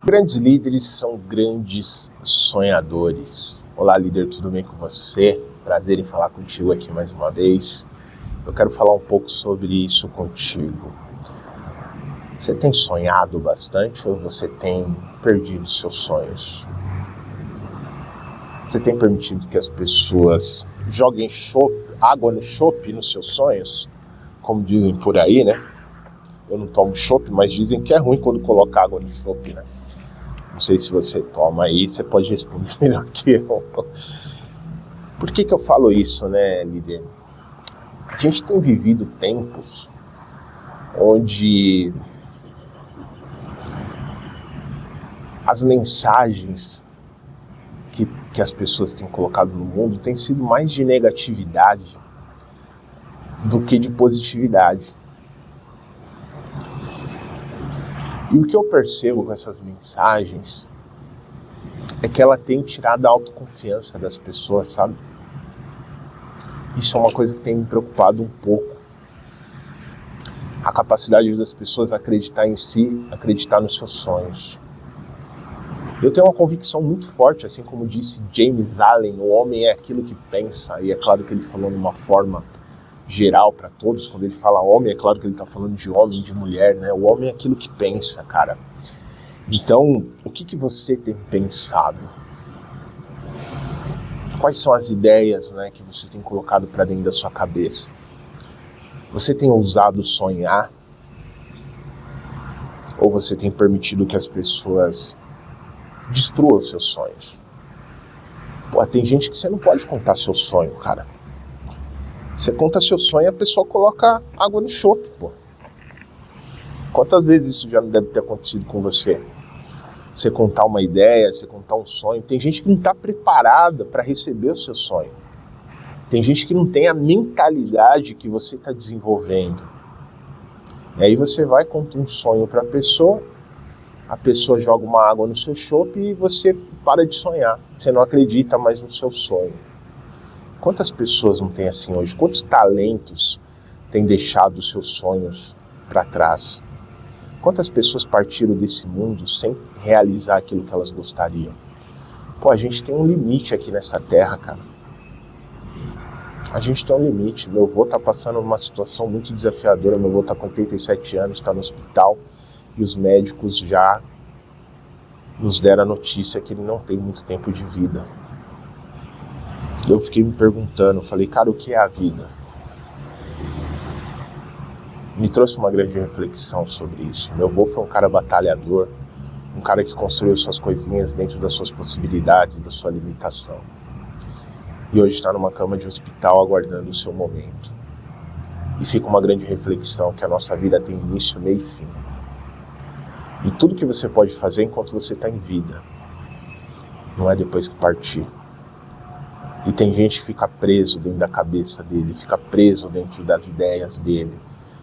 Grandes líderes são grandes sonhadores. Olá, líder, tudo bem com você? Prazer em falar contigo aqui mais uma vez. Eu quero falar um pouco sobre isso contigo. Você tem sonhado bastante ou você tem perdido seus sonhos? Você tem permitido que as pessoas joguem água no chope nos seus sonhos? Como dizem por aí, né? Eu não tomo chope, mas dizem que é ruim quando coloca água no chope, né? Não sei se você toma aí, você pode responder melhor que eu. Por que eu falo isso, né, líder? A gente tem vivido tempos onde as mensagens que as pessoas têm colocado no mundo têm sido mais de negatividade do que de positividade. E o que eu percebo com essas mensagens é que ela tem tirado a autoconfiança das pessoas, sabe? Isso é uma coisa que tem me preocupado um pouco. A capacidade das pessoas acreditar em si, acreditar nos seus sonhos. Eu tenho uma convicção muito forte, assim como disse James Allen, o homem é aquilo que pensa, e é claro que ele falou de uma forma geral para todos. Quando ele fala homem, é claro que ele está falando de homem e de mulher, né? O homem é aquilo que pensa, cara. Então, o que você tem pensado? Quais são as ideias, né, que você tem colocado para dentro da sua cabeça? Você tem ousado sonhar? Ou você tem permitido que as pessoas destruam os seus sonhos? Pô, tem gente que você não pode contar seu sonho, cara. Você conta seu sonho e a pessoa coloca água no chope, pô. Quantas vezes isso já não deve ter acontecido com você? Você contar uma ideia, você contar um sonho. Tem gente que não está preparada para receber o seu sonho. Tem gente que não tem a mentalidade que você está desenvolvendo. E aí você vai contar um sonho para a pessoa joga uma água no seu chope e você para de sonhar. Você não acredita mais no seu sonho. Quantas pessoas não tem assim hoje? Quantos talentos têm deixado os seus sonhos para trás? Quantas pessoas partiram desse mundo sem realizar aquilo que elas gostariam? Pô, a gente tem um limite aqui nessa terra, cara. A gente tem um limite. Meu avô tá passando uma situação muito desafiadora. Meu avô tá com 87 anos, tá no hospital. E os médicos já nos deram a notícia que ele não tem muito tempo de vida. Eu fiquei me perguntando, falei, cara, o que é a vida? Me trouxe uma grande reflexão sobre isso. Meu avô foi um cara batalhador, um cara que construiu suas coisinhas dentro das suas possibilidades, da sua limitação. E hoje está numa cama de hospital aguardando o seu momento. E fica uma grande reflexão que a nossa vida tem início, meio e fim. E tudo que você pode fazer enquanto você está em vida, não é depois que partir. E tem gente que fica preso dentro da cabeça dele, fica preso dentro das ideias dele,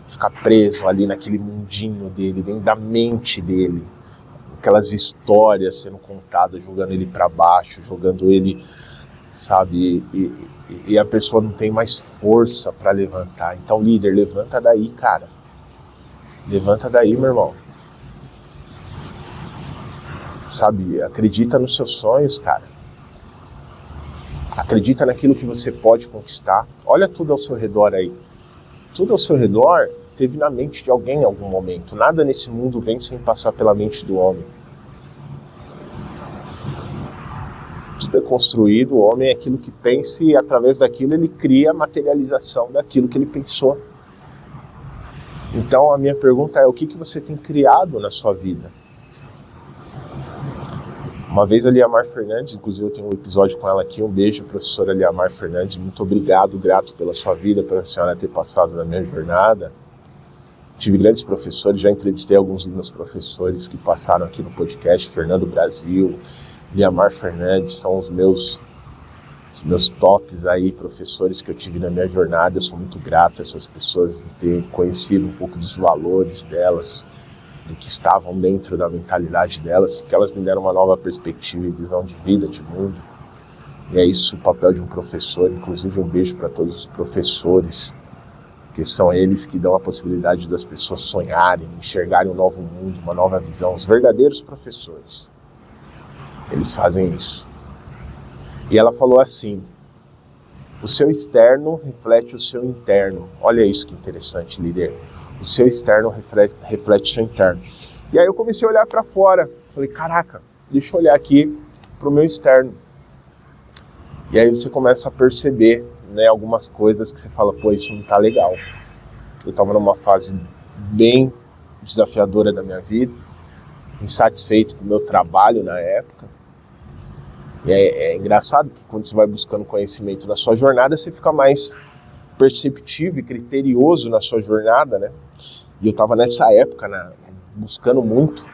fica preso ali naquele mundinho dele, dentro da mente dele. Aquelas histórias sendo contadas, jogando ele para baixo, jogando ele, sabe? E a pessoa não tem mais força para levantar. Então, líder, levanta daí, cara. Levanta daí, meu irmão. Sabe? Acredita nos seus sonhos, cara. Acredita naquilo que você pode conquistar. Olha tudo ao seu redor aí. Tudo ao seu redor teve na mente de alguém em algum momento. Nada nesse mundo vem sem passar pela mente do homem. Tudo é construído, o homem é aquilo que pensa e através daquilo ele cria a materialização daquilo que ele pensou. Então a minha pergunta é, o que você tem criado na sua vida? Uma vez a Liamar Fernandes, inclusive eu tenho um episódio com ela aqui, um beijo, professora Liamar Fernandes, muito obrigado, grato pela sua vida, pela senhora ter passado na minha jornada. Tive grandes professores, já entrevistei alguns dos meus professores que passaram aqui no podcast, Fernando Brasil, Liamar Fernandes, são os meus tops aí, professores que eu tive na minha jornada. Eu sou muito grato a essas pessoas de ter conhecido um pouco dos valores delas, do que estavam dentro da mentalidade delas, porque elas me deram uma nova perspectiva e visão de vida, de mundo. E é isso o papel de um professor. Inclusive um beijo para todos os professores porque são eles que dão a possibilidade das pessoas sonharem, enxergarem um novo mundo, uma nova visão. Os verdadeiros professores, eles fazem isso. E ela falou assim: o seu externo reflete o seu interno. Olha isso que interessante, líder. O seu externo reflete o seu interno. E aí eu comecei a olhar para fora. Falei, caraca, deixa eu olhar aqui para o meu externo. E aí você começa a perceber, né, algumas coisas que você fala, pô, isso não tá legal. Eu estava numa fase bem desafiadora da minha vida, insatisfeito com o meu trabalho na época. E é engraçado que quando você vai buscando conhecimento na sua jornada, você fica mais perceptivo e criterioso na sua jornada, né? E eu estava nessa época, né, buscando muito.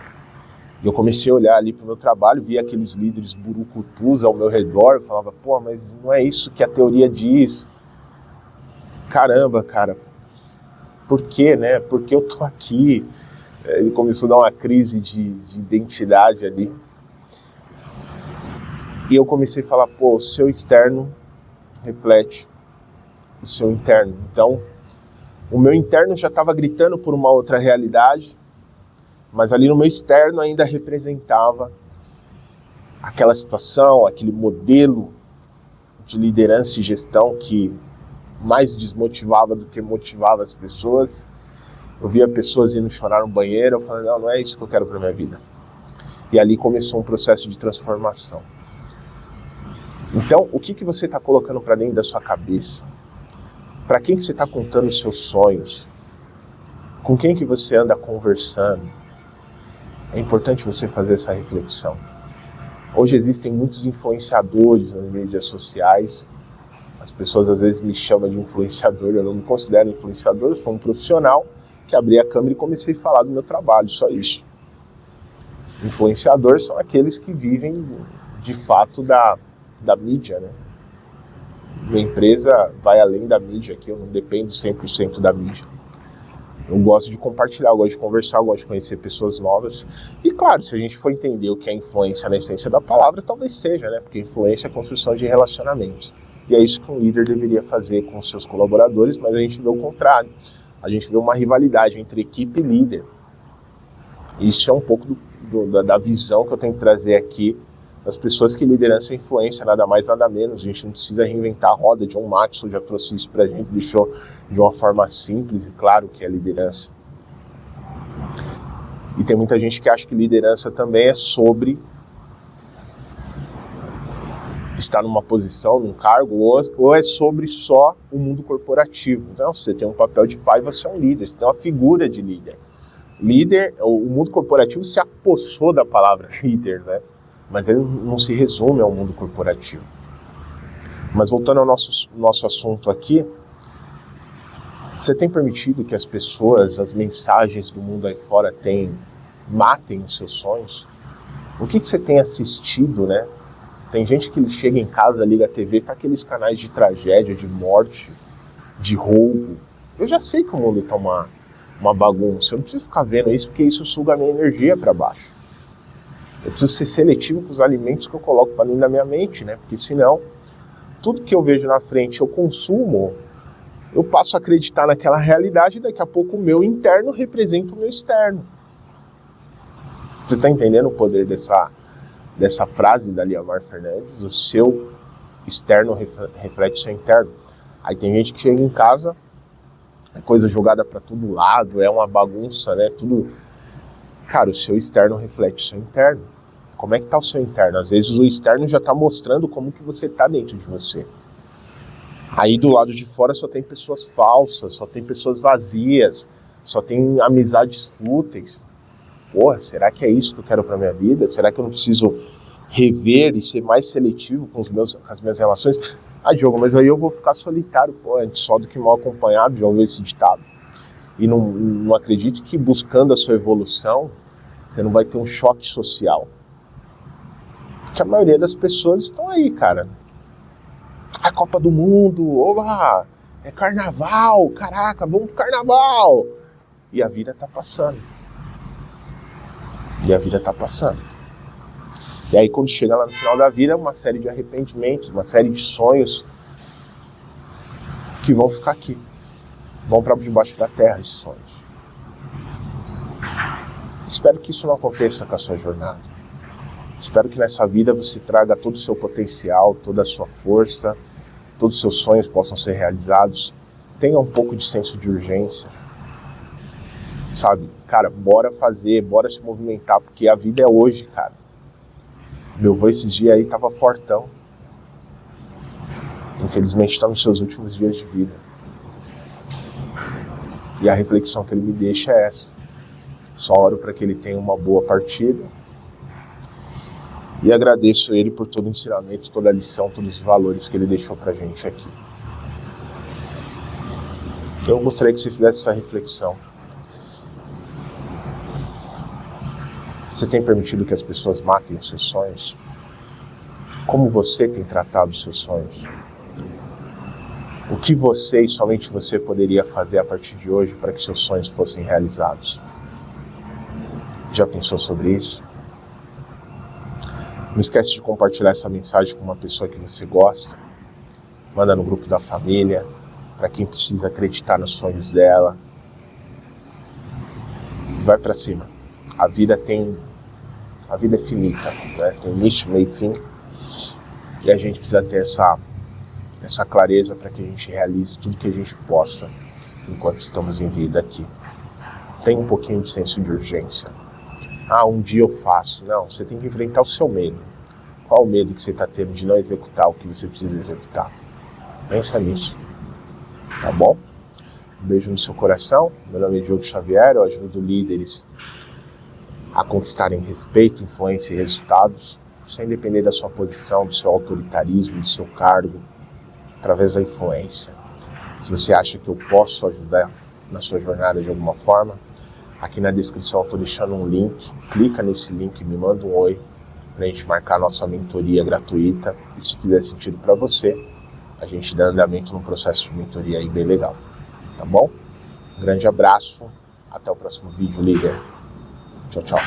E eu comecei a olhar ali para o meu trabalho, via aqueles líderes burucutus ao meu redor, eu falava, pô, mas não é isso que a teoria diz. Caramba, cara, por quê, né? Por que eu tô aqui? Ele começou a dar uma crise de identidade ali. E eu comecei a falar, pô, o seu externo reflete o seu interno. Então, o meu interno já estava gritando por uma outra realidade, mas ali no meu externo ainda representava aquela situação, aquele modelo de liderança e gestão que mais desmotivava do que motivava as pessoas. Eu via pessoas indo chorar no banheiro, eu falei, não é isso que eu quero para minha vida. E ali começou um processo de transformação. Então, o que você está colocando para dentro da sua cabeça? Para quem que você está contando os seus sonhos? Com quem que você anda conversando? É importante você fazer essa reflexão. Hoje existem muitos influenciadores nas mídias sociais. As pessoas às vezes me chamam de influenciador, eu não me considero influenciador, eu sou um profissional que abri a câmera e comecei a falar do meu trabalho, só isso. Influenciadores são aqueles que vivem de fato da mídia, né? Minha empresa vai além da mídia aqui, eu não dependo 100% da mídia. Eu gosto de compartilhar, eu gosto de conversar, eu gosto de conhecer pessoas novas. E claro, se a gente for entender o que é influência na essência da palavra, talvez seja, né? Porque influência é a construção de relacionamentos. E é isso que um líder deveria fazer com os seus colaboradores, mas a gente vê o contrário. A gente vê uma rivalidade entre equipe e líder. Isso é um pouco da visão que eu tenho que trazer aqui das pessoas que liderança é influência, nada mais, nada menos. A gente não precisa reinventar a roda. John Maxwell já trouxe isso pra gente, deixou de uma forma simples e claro que é liderança. E tem muita gente que acha que liderança também é sobre estar numa posição, num cargo, ou é sobre só o mundo corporativo. Então, você tem um papel de pai, você é um líder, você tem uma figura de líder. Líder, o mundo corporativo se apossou da palavra líder, né? Mas ele não se resume ao mundo corporativo. Mas voltando ao nosso assunto aqui, você tem permitido que as pessoas, as mensagens do mundo aí fora matem os seus sonhos? O que você tem assistido, né? Tem gente que chega em casa, liga a TV, tá aqueles canais de tragédia, de morte, de roubo. Eu já sei que o mundo tá uma bagunça, eu não preciso ficar vendo isso porque isso suga a minha energia para baixo. Eu preciso ser seletivo com os alimentos que eu coloco para dentro da minha mente, né? Porque senão, tudo que eu vejo na frente eu consumo, eu passo a acreditar naquela realidade e daqui a pouco o meu interno representa o meu externo. Você está entendendo o poder dessa frase da Liamar Fernandes? O seu externo reflete o seu interno. Aí tem gente que chega em casa, é coisa jogada para todo lado, é uma bagunça, né? Tudo. Cara, o seu externo reflete o seu interno. Como é que tá o seu interno? Às vezes o externo já está mostrando como que você está dentro de você. Aí do lado de fora só tem pessoas falsas, só tem pessoas vazias, só tem amizades fúteis. Porra, será que é isso que eu quero para minha vida? Será que eu não preciso rever e ser mais seletivo com as minhas relações? Ah, Diogo, mas aí eu vou ficar solitário. Pô, antes só do que mal acompanhado, já ouviu esse ditado. E não acredite que buscando a sua evolução, você não vai ter um choque social. Porque a maioria das pessoas estão aí, cara. A Copa do Mundo, oba, é carnaval, caraca, vamos pro carnaval. E a vida tá passando. E aí quando chega lá no final da vida, uma série de arrependimentos, uma série de sonhos que vão ficar aqui. Vão para debaixo da terra esses sonhos. Espero que isso não aconteça com a sua jornada. Espero que nessa vida você traga todo o seu potencial, toda a sua força, todos os seus sonhos possam ser realizados. Tenha um pouco de senso de urgência. Sabe? Cara, bora fazer, bora se movimentar, porque a vida é hoje, cara. Meu avô esses dias aí tava fortão. Infelizmente está nos seus últimos dias de vida. E a reflexão que ele me deixa é essa. Só oro para que ele tenha uma boa partida. E agradeço ele por todo o ensinamento, toda a lição, todos os valores que ele deixou pra gente aqui. Eu gostaria que você fizesse essa reflexão. Você tem permitido que as pessoas matem os seus sonhos? Como você tem tratado os seus sonhos? O que você e somente você poderia fazer a partir de hoje para que seus sonhos fossem realizados? Já pensou sobre isso? Não esquece de compartilhar essa mensagem com uma pessoa que você gosta. Manda no grupo da família, para quem precisa acreditar nos sonhos dela. Vai para cima. A vida é finita, né? Tem início, meio e fim. E a gente precisa ter essa clareza para que a gente realize tudo que a gente possa enquanto estamos em vida aqui. Tenha um pouquinho de senso de urgência. Um dia eu faço. Não, você tem que enfrentar o seu medo. Qual o medo que você está tendo de não executar o que você precisa executar? Pensa nisso. Tá bom? Um beijo no seu coração. Meu nome é Diogo Xavier. Eu ajudo líderes a conquistarem respeito, influência e resultados, sem depender da sua posição, do seu autoritarismo, do seu cargo, através da influência. Se você acha que eu posso ajudar na sua jornada de alguma forma, aqui na descrição eu estou deixando um link. Clica nesse link, me manda um oi para a gente marcar a nossa mentoria gratuita. E se fizer sentido para você, a gente dá andamento num processo de mentoria aí bem legal. Tá bom? Um grande abraço. Até o próximo vídeo, líder. Tchau, tchau.